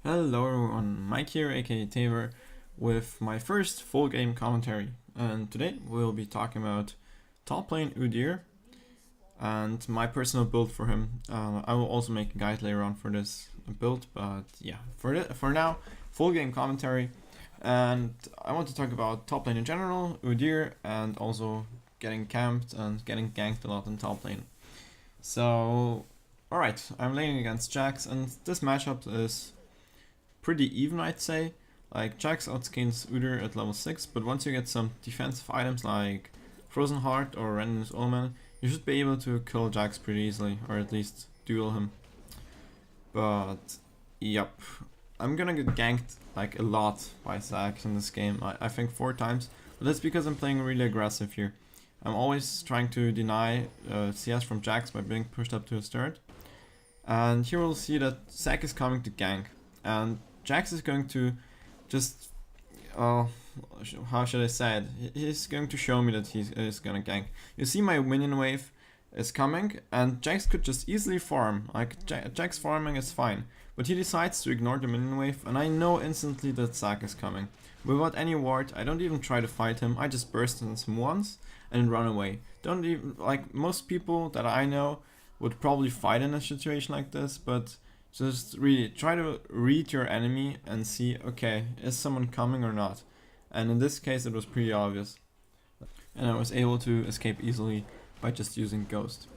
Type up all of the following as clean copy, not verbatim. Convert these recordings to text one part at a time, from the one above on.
Hello everyone, Mike here, aka Tamer, with my first full game commentary. And today we'll be talking about top lane Udyr and my personal build for him. I will also make a guide later on for this build, but yeah, for now, full game commentary. And I want to talk about top lane in general, Udyr, and also getting camped and getting ganked a lot in top lane. So, alright, I'm laning against Jax, and this matchup is pretty even, I'd say. Like, Jax outskins Udyr at level 6, but once you get some defensive items like Frozen Heart or Random's Omen, you should be able to kill Jax pretty easily, or at least duel him. But, yep. I'm gonna get ganked like a lot by Zac in this game, I think 4 times, but that's because I'm playing really aggressive here. I'm always trying to deny CS from Jax by being pushed up to his turret. And here we'll see that Zac is coming to gank, and Jax is going to just, how should I say it? He's going to show me that he's gonna gank. You see my minion wave is coming, and Jax could just easily farm. Like, Jax farming is fine, but he decides to ignore the minion wave, and I know instantly that Zac is coming. Without any ward, I don't even try to fight him. I just burst into him once and run away. Don't even, like, most people that I know would probably fight in a situation like this, but just really try to read your enemy and see, okay, is someone coming or not? And in this case it was pretty obvious. And I was able to escape easily by just using Ghost.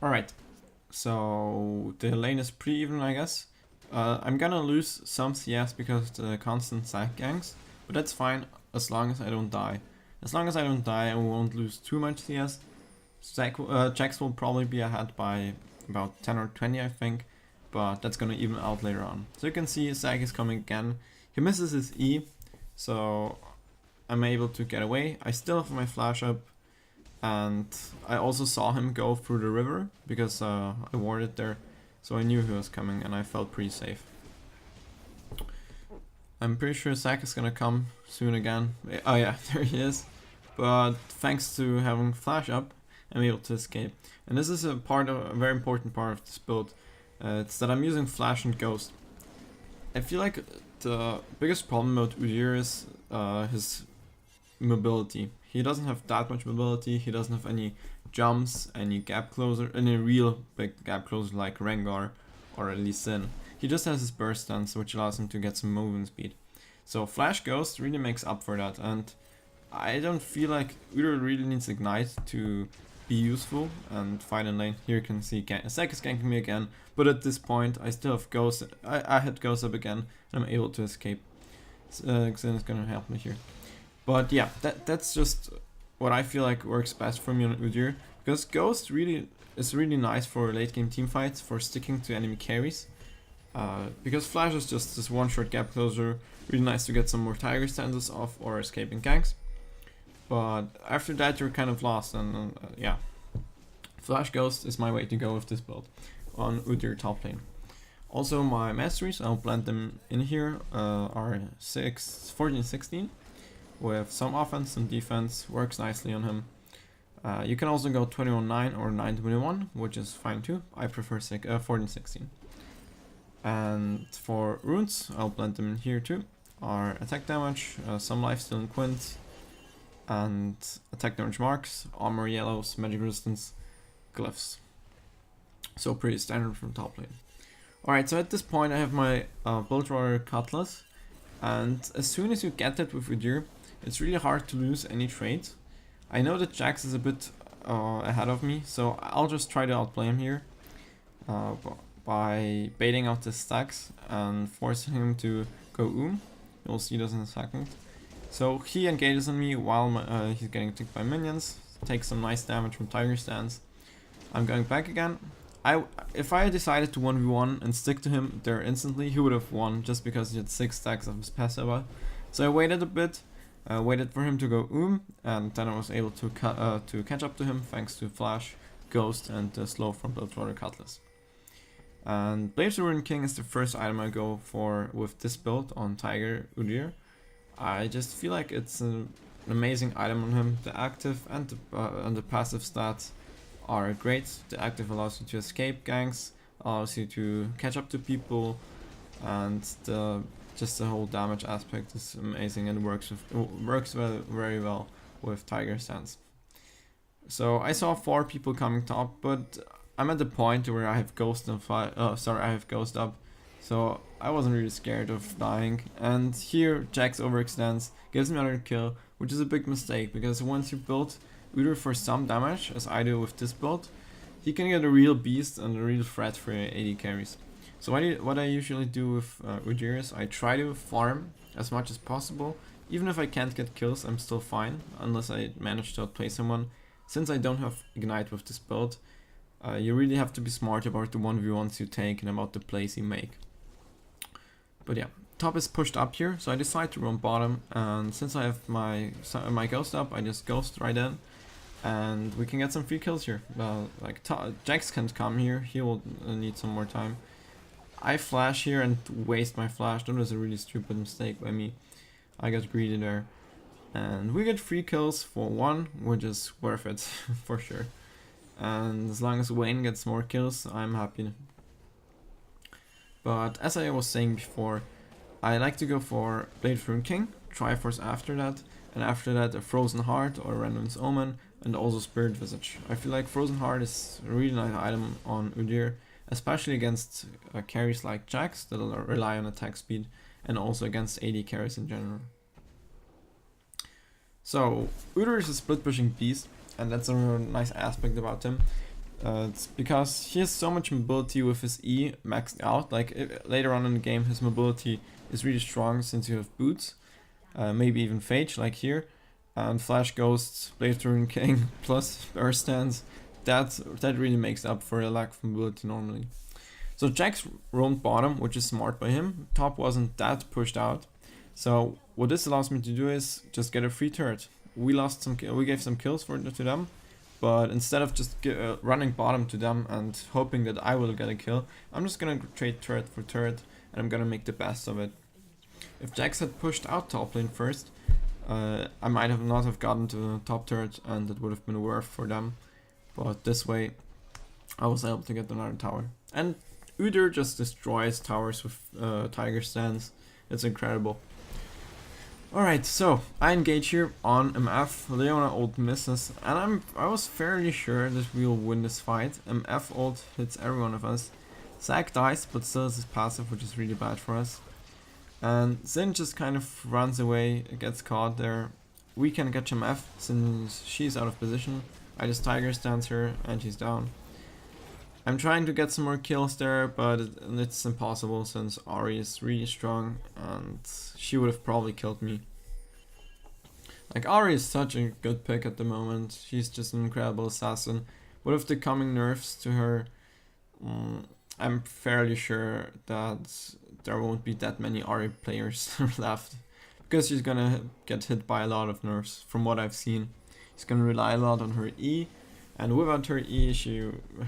Alright, so the lane is pretty even, I guess. I'm gonna lose some CS because of the constant Zac ganks, but that's fine as long as I don't die. As long as I don't die, I won't lose too much CS. Jax will probably be ahead by about 10 or 20, I think, but that's gonna even out later on. So you can see Zac is coming again. He misses his E, so I'm able to get away. I still have my flash up, and I also saw him go through the river because I warded there, so I knew he was coming and I felt pretty safe. I'm pretty sure Zac is gonna come soon again. Oh yeah, there he is. But thanks to having flash up, I'm able to escape. And this is a very important part of this build. It's that I'm using Flash and Ghost. I feel like the biggest problem with Udyr is his mobility. He doesn't have that much mobility, he doesn't have any jumps, any gap closer, any real big gap closer like Rengar or Lee Sin. He just has his burst stance, which allows him to get some movement speed. So Flash Ghost really makes up for that, and I don't feel like Udyr really needs Ignite to be useful and fight in lane. Here you can see Zac is ganking me again, but at this point I still have Ghost. I had Ghost up again and I'm able to escape. Xin is gonna help me here. But yeah, that's just what I feel like works best for me on Udyr, because Ghost really is really nice for late game team fights, for sticking to enemy carries. Because Flash is just this one short gap closer, really nice to get some more Tiger stances off or escaping ganks. But after that you're kind of lost, and yeah. Flash Ghost is my way to go with this build on Udyr top lane. Also my masteries, I'll blend them in here, are 14, 16, with some offense, some defense, works nicely on him. You can also go 21-9 or 9-21, which is fine too. I prefer 14, 16. And for runes, I'll blend them in here too, are attack damage, some lifesteal and quint, and attack damage marks, armor yellows, magic resistance, glyphs. So pretty standard from top lane. Alright, so at this point I have my Bulltrotter Cutlass, and as soon as you get that with Udyr, it's really hard to lose any trades. I know that Jax is a bit ahead of me, so I'll just try to outplay him here by baiting out the stacks and forcing him to go You'll see this in a second. So he engages on me while he's getting attacked by minions, takes some nice damage from Tiger Stance. I'm going back again. If I decided to 1v1 and stick to him there instantly, he would have won just because he had 6 stacks of his passive. So I waited a bit, waited for him to go and then I was able to catch up to him thanks to Flash, Ghost, and slow from Bulltrotter Cutlass. And Blade of the Ruined King is the first item I go for with this build on Tiger Udyr. I just feel like it's an amazing item on him. The active and the passive stats are great. The active allows you to escape ganks, allows you to catch up to people, and just the whole damage aspect is amazing and works very well with Tiger Stance. So I saw 4 people coming top, but I'm at the point where I have Ghost and I have Ghost up, so I wasn't really scared of dying. And here Jax overextends, gives me another kill, which is a big mistake because once you build Udyr for some damage, as I do with this build, he can get a real beast and a real threat for AD carries. So what I usually do with Udyr is I try to farm as much as possible. Even if I can't get kills, I'm still fine, unless I manage to outplay someone. Since I don't have Ignite with this build, you really have to be smart about the 1v1s you take and about the plays you make. But yeah, top is pushed up here, so I decide to run bottom, and since I have my Ghost up, I just Ghost right in, and we can get some free kills here. Like Jax can't come here, he will need some more time. I flash here and waste my flash. That was a really stupid mistake by me. I got greedy there. And we get 3 kills for 1, which is worth it for sure. And as long as Wayne gets more kills, I'm happy. But as I was saying before, I like to go for Blade of Ruined King, Triforce after that, and after that a Frozen Heart or Random's Omen, and also Spirit Visage. I feel like Frozen Heart is a really nice item on Udyr, especially against carries like Jax that rely on attack speed, and also against AD carries in general. So Udyr is a split pushing beast, and that's a nice aspect about him. It's because he has so much mobility with his E maxed out. Like later on in the game, his mobility is really strong since you have boots, maybe even Phage like here, and Flash Ghosts, Blade of Ruined King plus Burst Stance. That really makes up for a lack of mobility normally. So Jax roamed bottom, which is smart by him. Top wasn't that pushed out. So what this allows me to do is just get a free turret. We gave some kills to them, but instead of just running bottom to them and hoping that I will get a kill, I'm just gonna trade turret for turret, and I'm gonna make the best of it. If Jax had pushed out top lane first, I might have not have gotten to the top turret, and it would have been worth for them. But this way, I was able to get another tower. And Udyr just destroys towers with Tiger Stance. It's incredible. Alright, so I engage here on MF. Leona ult misses, and I was fairly sure that we'll win this fight. MF ult hits every one of us. Zac dies, but still is his passive, which is really bad for us. And Xin just kind of runs away, gets caught there. We can catch MF since she's out of position. I just Tiger Stance her, and she's down. I'm trying to get some more kills there, but it's impossible since Ahri is really strong, and she would have probably killed me. Like, Ahri is such a good pick at the moment. She's just an incredible assassin. But with the coming nerfs to her, I'm fairly sure that there won't be that many Ahri players left, because she's gonna get hit by a lot of nerfs from what I've seen. She's gonna rely a lot on her E, and without her E,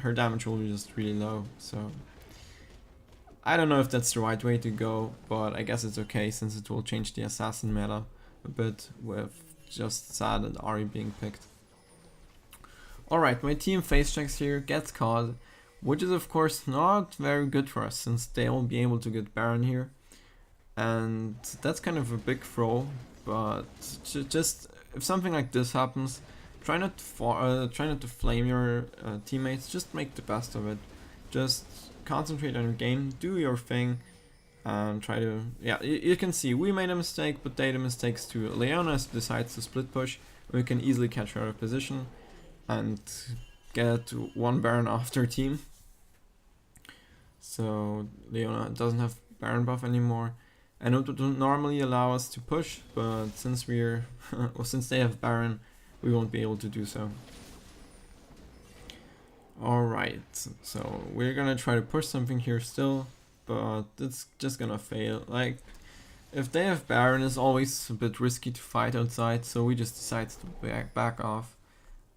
her damage will be just really low. So I don't know if that's the right way to go, but I guess it's okay since it will change the assassin meta a bit, with just Sad and Ahri being picked. Alright, my team face checks here, gets caught, which is of course not very good for us since they won't be able to get Baron here. And that's kind of a big throw, but just if something like this happens, try not to flame your teammates, just make the best of it. Just concentrate on your game, do your thing, and try to... Yeah, you can see we made a mistake, but they made mistakes too. Leona decides to split push, we can easily catch her out of position and get one Baron off their team. So Leona doesn't have Baron buff anymore, and it would normally allow us to push, but since we're well, since they have Baron, we won't be able to do so. Alright, so we're gonna try to push something here still, but it's just gonna fail. Like, if they have Baron, it's always a bit risky to fight outside, so we just decide to back off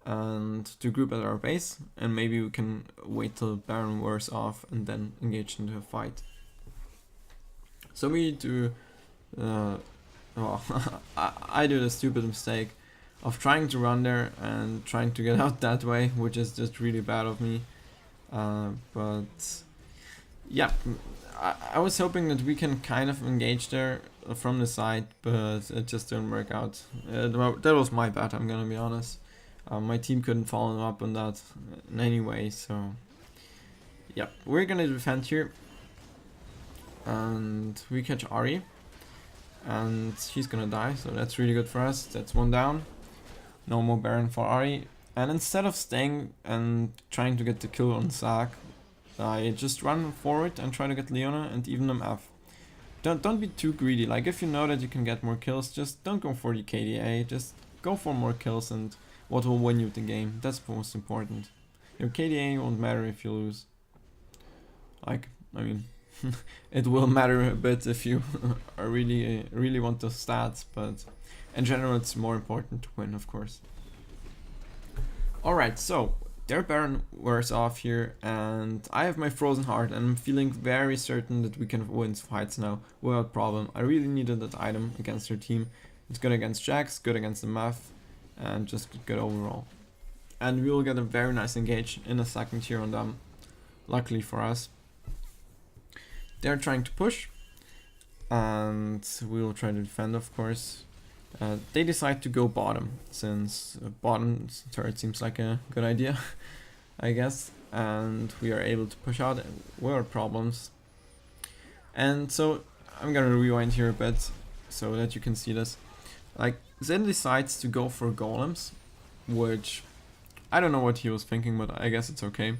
and to group at our base, and maybe we can wait till Baron wears off and then engage into a fight. So we do... I do the stupid mistake of trying to run there and trying to get out that way, which is just really bad of me. But Yeah, I was hoping that we can kind of engage there from the side, but it just didn't work out. That was my bad, I'm gonna be honest. My team couldn't follow up on that in any way, so yeah, we're gonna defend here. And we catch Ari, and she's gonna die, so that's really good for us. That's one down. No more Baron for Ari. And instead of staying and trying to get the kill on Zac, I just run forward and try to get Leona and even them F. Don't be too greedy. Like, if you know that you can get more kills, just don't go for the KDA. Just go for more kills, and what will win you the game. That's most important. Your KDA won't matter if you lose. Like, I mean, it will matter a bit if you are really want the stats, but in general it's more important to win, of course. Alright, so their Baron wears off here, and I have my Frozen Heart, and I'm feeling very certain that we can win fights now without problem. I really needed that item against their team. It's good against Jax, good against the Math, and just good overall. And we will get a very nice engage in a second here on them, luckily for us. They're trying to push, and we will try to defend, of course. They decide to go bottom, since bottom turret seems like a good idea, I guess. And we are able to push out without problems. And so I'm gonna rewind here a bit so that you can see this. Like, Zen decides to go for golems, which I don't know what he was thinking, but I guess it's okay,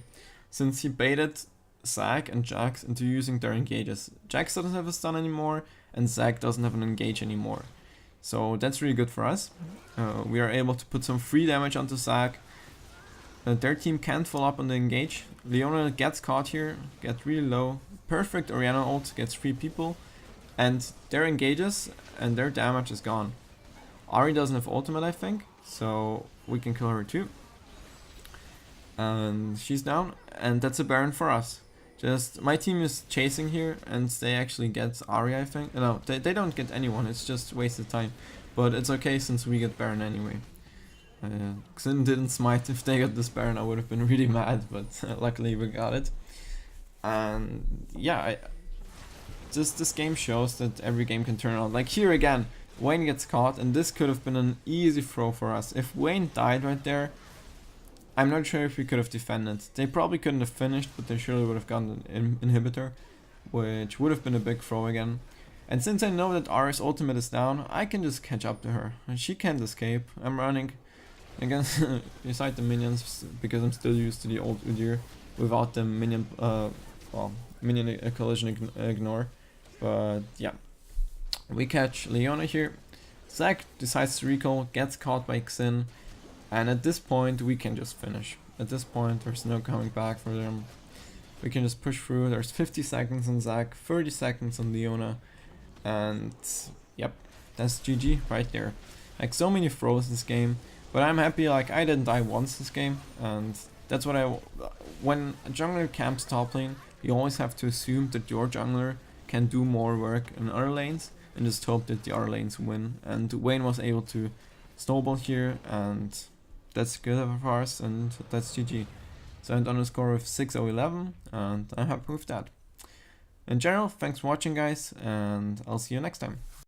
since he baited Zac and Jax into using their engages. Jax doesn't have a stun anymore, and Zac doesn't have an engage anymore. So that's really good for us. We are able to put some free damage onto Zac. Their team can't follow up on the engage. Leona gets caught here, gets really low. Perfect Orianna ult, gets 3 people. And their engages, and their damage is gone. Ari doesn't have ultimate, I think, so we can kill her too. And she's down, and that's a Baron for us. Just, my team is chasing here, and they actually get Ari, I think. No, they don't get anyone, it's just wasted time. But it's okay, since we get Baron anyway. Xin didn't smite. If they got this Baron, I would have been really mad, but luckily we got it. And yeah, this game shows that every game can turn out. Like here again, Wayne gets caught, and this could have been an easy throw for us. If Wayne died right there, I'm not sure if we could have defended. They probably couldn't have finished, but they surely would have gotten an inhibitor, which would have been a big throw again. And since I know that Ari's ultimate is down, I can just catch up to her, and she can't escape. I'm running against beside the minions because I'm still used to the old Udyr without the minion, minion collision ignore. But yeah, we catch Leona here. Zac decides to recall, gets caught by Xin. And at this point, we can just finish. At this point, there's no coming back for them. We can just push through. There's 50 seconds on Zac, 30 seconds on Leona. And yep, that's GG right there. Like, so many throws this game. But I'm happy, like, I didn't die once this game. And that's what when a jungler camps top lane, you always have to assume that your jungler can do more work in other lanes. And just hope that the other lanes win. And Wayne was able to snowball here, and that's good for us, and that's GG. So I ended on a score of 6-0-11, and I'm happy with that. In general, thanks for watching, guys, and I'll see you next time.